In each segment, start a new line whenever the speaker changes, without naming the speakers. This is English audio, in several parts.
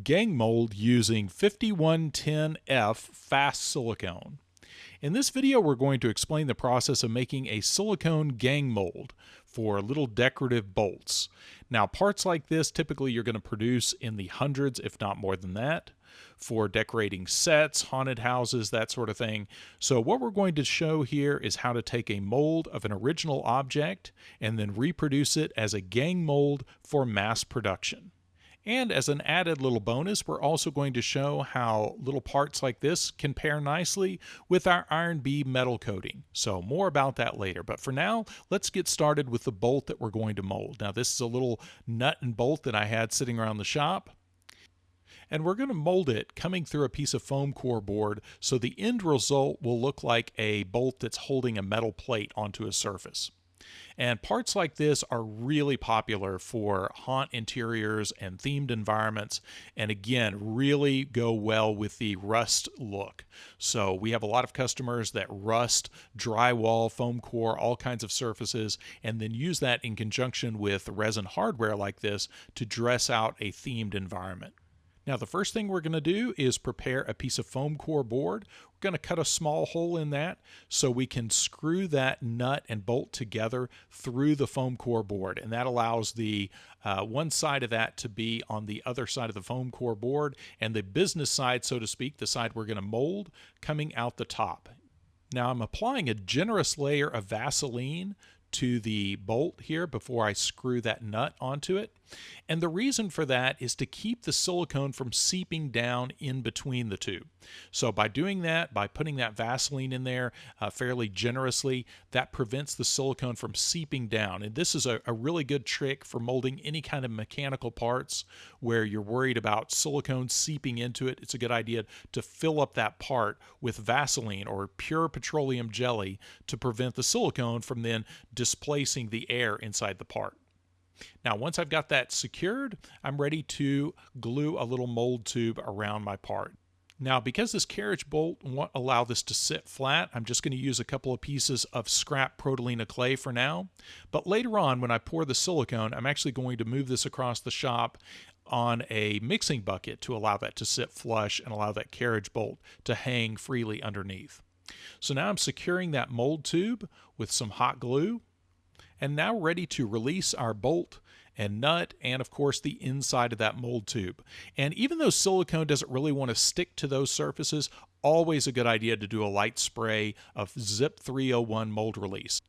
gang mold using 5110F fast silicone. In this video, we're going to explain the process of making a silicone gang mold for little decorative bolts. Now, parts like this typically you're going to produce in the hundreds, if not more than that, for decorating sets, haunted houses, that sort of thing. So what we're going to show here is how to take a mold of an original object and then reproduce it as a gang mold for mass production. And as an added little bonus, we're also going to show how little parts like this can pair nicely with our Iron B metal coating. So more about that later. But for now, let's get started with the bolt that we're going to mold. Now this is a little nut and bolt that I had sitting around the shop. And we're going to mold it coming through a piece of foam core board, so the end result will look like a bolt that's holding a metal plate onto a surface. And parts like this are really popular for haunt interiors and themed environments, and again, really go well with the rust look. So we have a lot of customers that rust drywall, foam core, all kinds of surfaces, and then use that in conjunction with resin hardware like this to dress out a themed environment. Now the first thing we're going to do is prepare a piece of foam core board. We're going to cut a small hole in that so we can screw that nut and bolt together through the foam core board, and that allows the one side of that to be on the other side of the foam core board, and the business side, so to speak, the side we're going to mold, coming out the top. Now I'm applying a generous layer of Vaseline to the bolt here before I screw that nut onto it. And the reason for that is to keep the silicone from seeping down in between the two. So by doing that, by putting that Vaseline in there fairly generously, that prevents the silicone from seeping down. And this is a really good trick for molding any kind of mechanical parts where you're worried about silicone seeping into it. It's a good idea to fill up that part with Vaseline or pure petroleum jelly to prevent the silicone from then displacing the air inside the part. Now, once I've got that secured, I'm ready to glue a little mold tube around my part. Now, because this carriage bolt won't allow this to sit flat, I'm just going to use a couple of pieces of scrap Protolina clay for now. But later on, when I pour the silicone, I'm actually going to move this across the shop on a mixing bucket to allow that to sit flush and allow that carriage bolt to hang freely underneath. So now I'm securing that mold tube with some hot glue, and now ready to release our bolt and nut and of course the inside of that mold tube. And even though silicone doesn't really want to stick to those surfaces, always a good idea to do a light spray of Zip 301 mold release.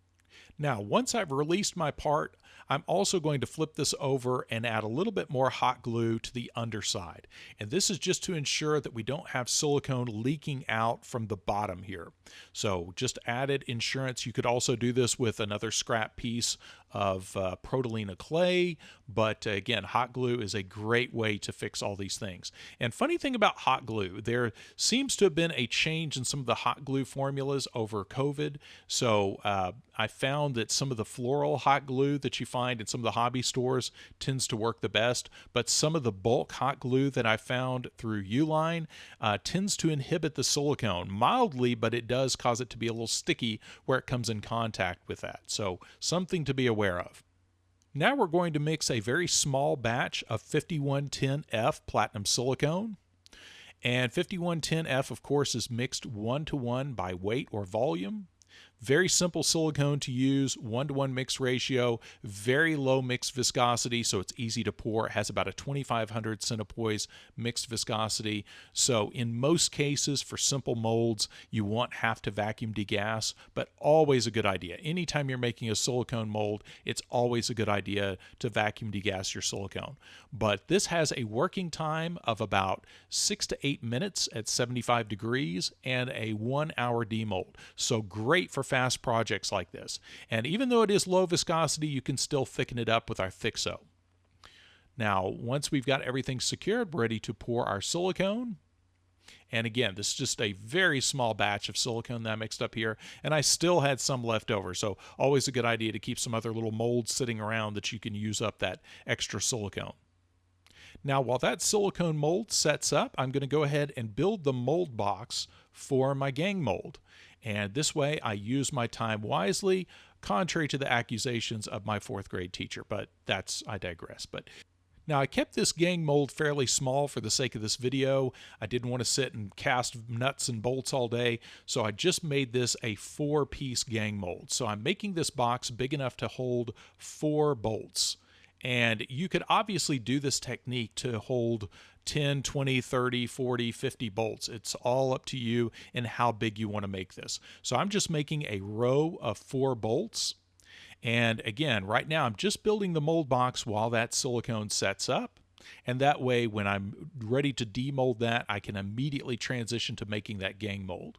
Now, once I've released my part, I'm also going to flip this over and add a little bit more hot glue to the underside. And this is just to ensure that we don't have silicone leaking out from the bottom here. So just added insurance. You could also do this with another scrap piece of Protolina clay, but again, hot glue is a great way to fix all these things. And funny thing about hot glue, there seems to have been a change in some of the hot glue formulas over COVID. So I found that some of the floral hot glue that you find in some of the hobby stores tends to work the best, but some of the bulk hot glue that I found through Uline tends to inhibit the silicone mildly, but it does cause it to be a little sticky where it comes in contact with that. So something to be aware of. Now we're going to mix a very small batch of 5110F platinum silicone. And 5110F, of course, is mixed 1-to-1 by weight or volume. Very simple silicone to use, 1-to-1 mix ratio, very low mixed viscosity, so it's easy to pour. It has about a 2500 centipoise mixed viscosity. So in most cases for simple molds, you won't have to vacuum degas, but always a good idea. Anytime you're making a silicone mold, it's always a good idea to vacuum degas your silicone. But this has a working time of about 6 to 8 minutes at 75 degrees and a 1-hour demold. So great for fast projects like this. And even though it is low viscosity, you can still thicken it up with our Thixo. Now, once we've got everything secured, we're ready to pour our silicone. And again, this is just a very small batch of silicone that I mixed up here, and I still had some left over. So always a good idea to keep some other little molds sitting around that you can use up that extra silicone. Now, while that silicone mold sets up, I'm going to go ahead and build the mold box for my gang mold. And this way I use my time wisely, contrary to the accusations of my 4th grade teacher, but I digress. But Now I kept this gang mold fairly small for the sake of this video. I didn't want to sit and cast nuts and bolts all day, so I just made this a 4-piece gang mold. So I'm making this box big enough to hold 4 bolts. And you could obviously do this technique to hold 10, 20, 30, 40, 50 bolts. It's all up to you and how big you want to make this. So I'm just making a row of 4 bolts. And again, right now I'm just building the mold box while that silicone sets up. And that way, when I'm ready to demold that, I can immediately transition to making that gang mold.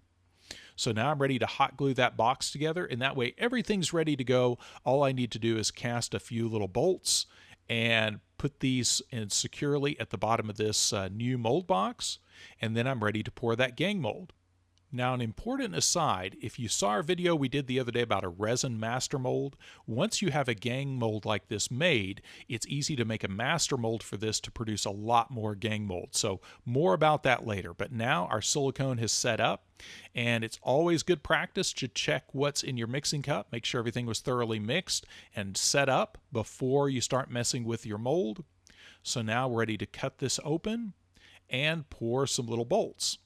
So now I'm ready to hot glue that box together, and that way everything's ready to go. All I need to do is cast a few little bolts and put these in securely at the bottom of this new mold box, and then I'm ready to pour that gang mold. Now, an important aside, if you saw our video we did the other day about a resin master mold, once you have a gang mold like this made, it's easy to make a master mold for this to produce a lot more gang mold. So more about that later. But now our silicone has set up, and it's always good practice to check what's in your mixing cup. Make sure everything was thoroughly mixed and set up before you start messing with your mold. So now we're ready to cut this open and pour some little bolts.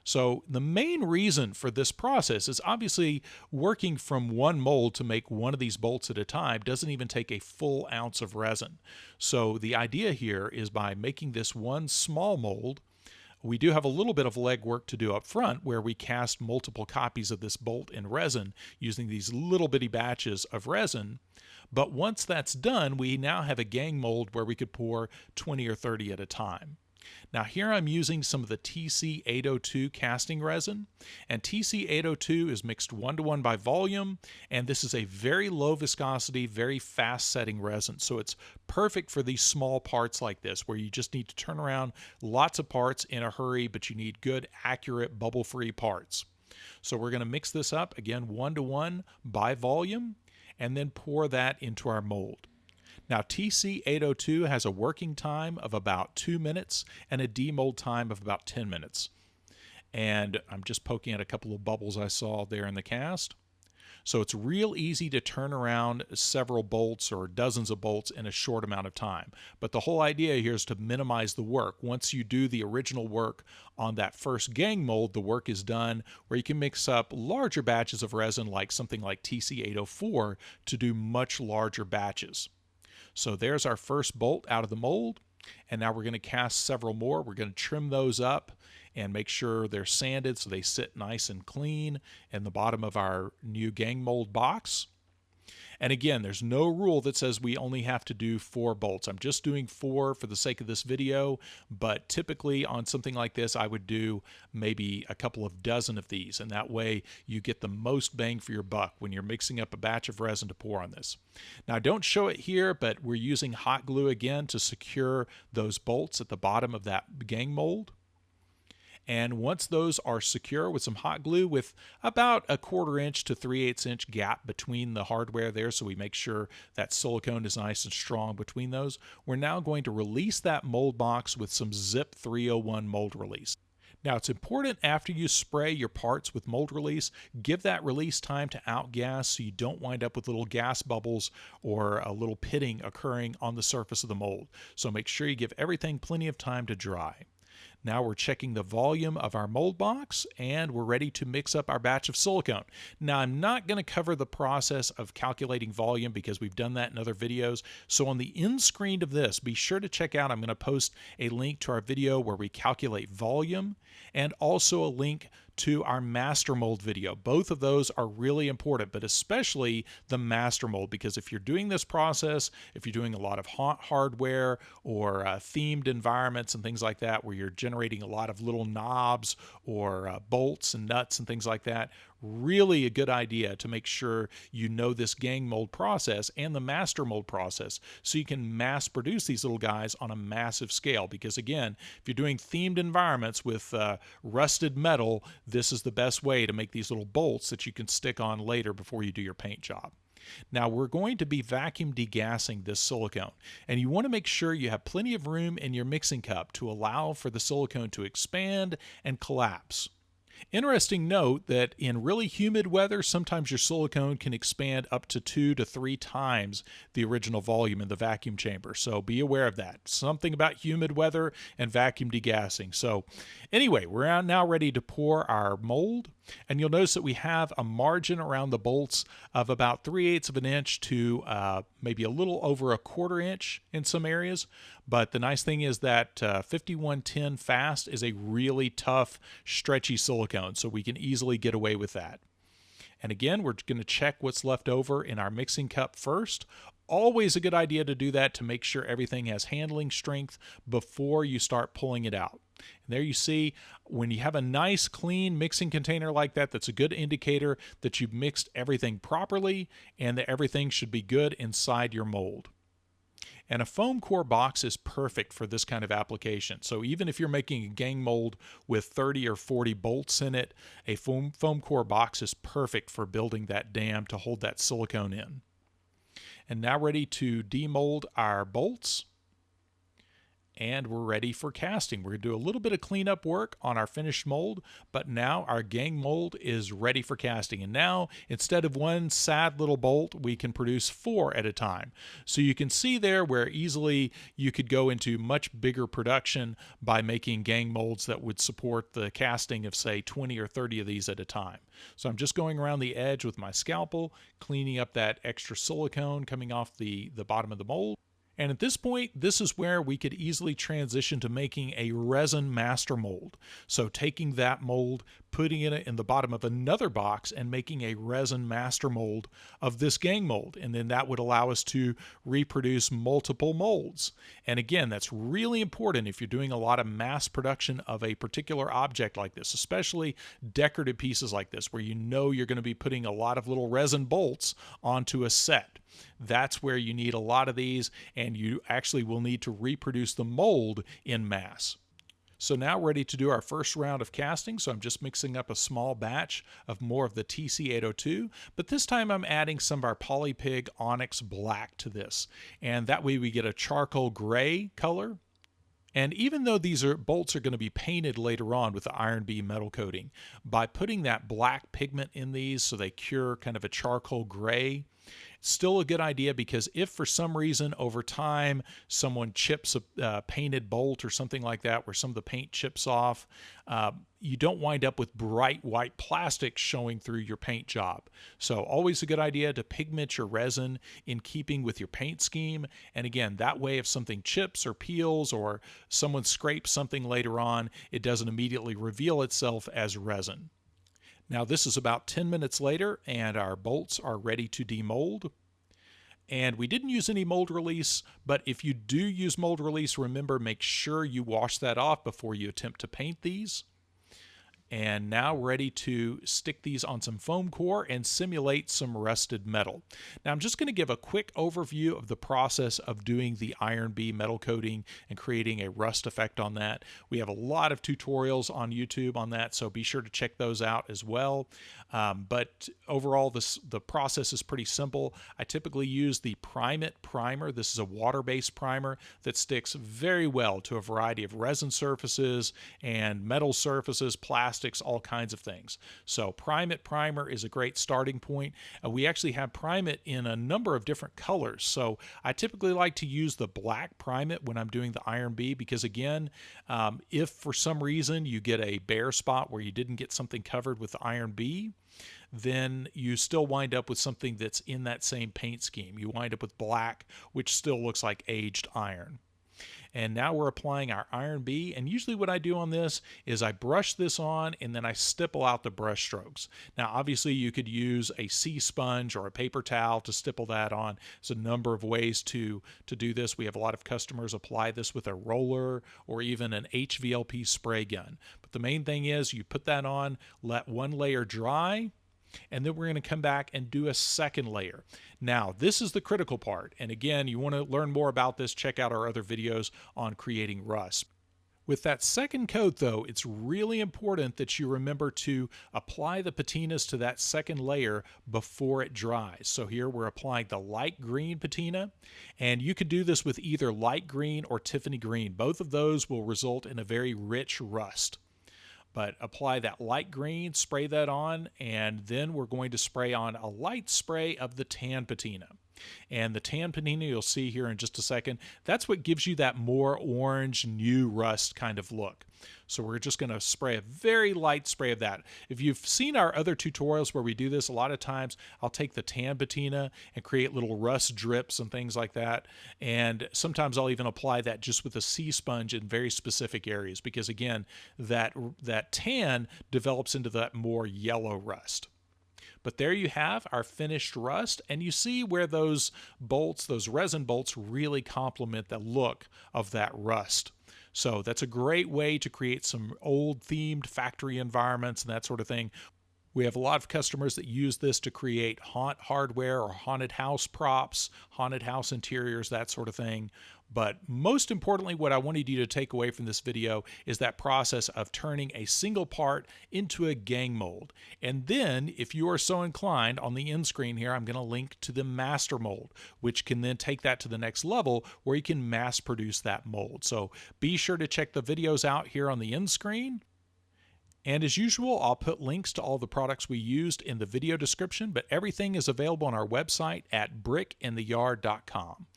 So the main reason for this process is obviously working from one mold to make one of these bolts at a time doesn't even take a full ounce of resin. So the idea here is by making this one small mold, we do have a little bit of legwork to do up front where we cast multiple copies of this bolt in resin using these little bitty batches of resin. But once that's done, we now have a gang mold where we could pour 20 or 30 at a time. Now here I'm using some of the TC802 casting resin, and TC802 is mixed 1-to-1 by volume, and this is a very low viscosity, very fast setting resin. So it's perfect for these small parts like this where you just need to turn around lots of parts in a hurry, but you need good, accurate, bubble-free parts. So we're going to mix this up, again 1-to-1 by volume, and then pour that into our mold. Now TC802 has a working time of about 2 minutes and a demold time of about 10 minutes. And I'm just poking at a couple of bubbles I saw there in the cast. So it's real easy to turn around several bolts or dozens of bolts in a short amount of time. But the whole idea here is to minimize the work. Once you do the original work on that first gang mold, the work is done where you can mix up larger batches of resin like something like TC804 to do much larger batches. So there's our first bolt out of the mold, and now we're going to cast several more. We're going to trim those up and make sure they're sanded so they sit nice and clean in the bottom of our new gang mold box. And again, there's no rule that says we only have to do 4 bolts. I'm just doing 4 for the sake of this video, but typically on something like this, I would do maybe a couple of dozen of these, and that way you get the most bang for your buck when you're mixing up a batch of resin to pour on this. Now, I don't show it here, but we're using hot glue again to secure those bolts at the bottom of that gang mold. And once those are secure with some hot glue with about a 1/4 inch to 3/8 inch gap between the hardware there, so we make sure that silicone is nice and strong between those, we're now going to release that mold box with some Zip 301 mold release. Now it's important after you spray your parts with mold release, give that release time to outgas so you don't wind up with little gas bubbles or a little pitting occurring on the surface of the mold. So make sure you give everything plenty of time to dry. Now we're checking the volume of our mold box, and we're ready to mix up our batch of silicone. Now I'm not going to cover the process of calculating volume because we've done that in other videos. So on the end screen of this, be sure to check out, I'm going to post a link to our video where we calculate volume and also a link to our master mold video. Both of those are really important, but especially the master mold, because if you're doing this process, if you're doing a lot of hardware or themed environments and things like that, where you're generating a lot of little knobs or bolts and nuts and things like that, really a good idea to make sure you know this gang mold process and the master mold process so you can mass produce these little guys on a massive scale. Because again, if you're doing themed environments with rusted metal, this is the best way to make these little bolts that you can stick on later before you do your paint job. Now we're going to be vacuum degassing this silicone, and you want to make sure you have plenty of room in your mixing cup to allow for the silicone to expand and collapse. Interesting note that in really humid weather, sometimes your silicone can expand up to 2 to 3 times the original volume in the vacuum chamber. So be aware of that. Something about humid weather and vacuum degassing. So anyway, we're now ready to pour our mold. And you'll notice that we have a margin around the bolts of about 3/8 of an inch to maybe a little over a 1/4 inch in some areas. But the nice thing is that 5110 Fast is a really tough, stretchy silicone, so we can easily get away with that. And again, we're going to check what's left over in our mixing cup first. Always a good idea to do that to make sure everything has handling strength before you start pulling it out. And there you see, when you have a nice clean mixing container like that, that's a good indicator that you've mixed everything properly and that everything should be good inside your mold. And a foam core box is perfect for this kind of application. So even if you're making a gang mold with 30 or 40 bolts in it, a foam core box is perfect for building that dam to hold that silicone in. And now ready to demold our bolts. And we're ready for casting. We're going to do a little bit of cleanup work on our finished mold, but now our gang mold is ready for casting. And now, instead of one sad little bolt, we can produce 4 at a time. So you can see there where easily you could go into much bigger production by making gang molds that would support the casting of, say, 20 or 30 of these at a time. So I'm just going around the edge with my scalpel, cleaning up that extra silicone coming off the bottom of the mold. And at this point, this is where we could easily transition to making a resin master mold. So taking that mold, putting it in the bottom of another box and making a resin master mold of this gang mold. And then that would allow us to reproduce multiple molds. And again, that's really important if you're doing a lot of mass production of a particular object like this, especially decorative pieces like this, where you know you're going to be putting a lot of little resin bolts onto a set. That's where you need a lot of these, and you actually will need to reproduce the mold in mass. So now ready to do our first round of casting. So I'm just mixing up a small batch of more of the TC802, but this time I'm adding some of our Polypig Onyx Black to this. And that way we get a charcoal gray color. And even though these bolts are going to be painted later on with the Iron B metal coating, by putting that black pigment in these so they cure kind of a charcoal gray, it's still a good idea, because if for some reason over time someone chips a painted bolt or something like that where some of the paint chips off, you don't wind up with bright white plastic showing through your paint job. So always a good idea to pigment your resin in keeping with your paint scheme. And again, that way if something chips or peels or someone scrapes something later on, it doesn't immediately reveal itself as resin. Now this is about 10 minutes later and our bolts are ready to demold. And we didn't use any mold release, but if you do use mold release, remember, make sure you wash that off before you attempt to paint these. And now ready to stick these on some foam core and simulate some rusted metal. Now I'm just going to give a quick overview of the process of doing the Iron B metal coating and creating a rust effect on that. We have a lot of tutorials on YouTube on that, so be sure to check those out as well. But overall, the process is pretty simple. I typically use the Prime It primer. This is a water-based primer that sticks very well to a variety of resin surfaces and metal surfaces, plastics, all kinds of things. So Prime It primer is a great starting point. We actually have Prime It in a number of different colors. So I typically like to use the black Prime It when I'm doing the Iron B, because again, if for some reason you get a bare spot where you didn't get something covered with the Iron B, then you still wind up with something that's in that same paint scheme. You wind up with black, which still looks like aged iron. And now we're applying our Iron B, and usually what I do on this is I brush this on and then I stipple out the brush strokes. Now obviously you could use a sea sponge or a paper towel to stipple that on. There's a number of ways to do this. We have a lot of customers apply this with a roller or even an HVLP spray gun. But the main thing is you put that on, let one layer dry, and then we're going to come back and do a second layer. Now, this is the critical part. And again, you want to learn more about this, check out our other videos on creating rust. With that second coat, though, it's really important that you remember to apply the patinas to that second layer before it dries. So here we're applying the light green patina, and you could do this with either light green or Tiffany green. Both of those will result in a very rich rust. But apply that light green, spray that on, and then we're going to spray on a light spray of the tan patina. And the tan patina you'll see here in just a second, that's what gives you that more orange new rust kind of look. So we're just going to spray a very light spray of that. If you've seen our other tutorials where we do this, a lot of times I'll take the tan patina and create little rust drips and things like that. And sometimes I'll even apply that just with a sea sponge in very specific areas because, again, that tan develops into that more yellow rust. But there you have our finished rust, and you see where those bolts, those resin bolts, really complement the look of that rust. So that's a great way to create some old themed factory environments and that sort of thing. We have a lot of customers that use this to create haunt hardware or haunted house props, haunted house interiors, that sort of thing. But most importantly, what I wanted you to take away from this video is that process of turning a single part into a gang mold. And then, if you are so inclined, on the end screen here, I'm going to link to the master mold, which can then take that to the next level where you can mass produce that mold. So be sure to check the videos out here on the end screen. And as usual, I'll put links to all the products we used in the video description, but everything is available on our website at brickintheyard.com.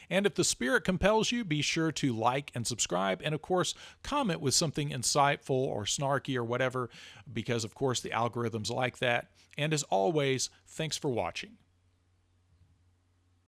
And if the spirit compels you, be sure to like and subscribe, and of course, comment with something insightful or snarky or whatever, because of course the algorithms like that. And as always, thanks for watching.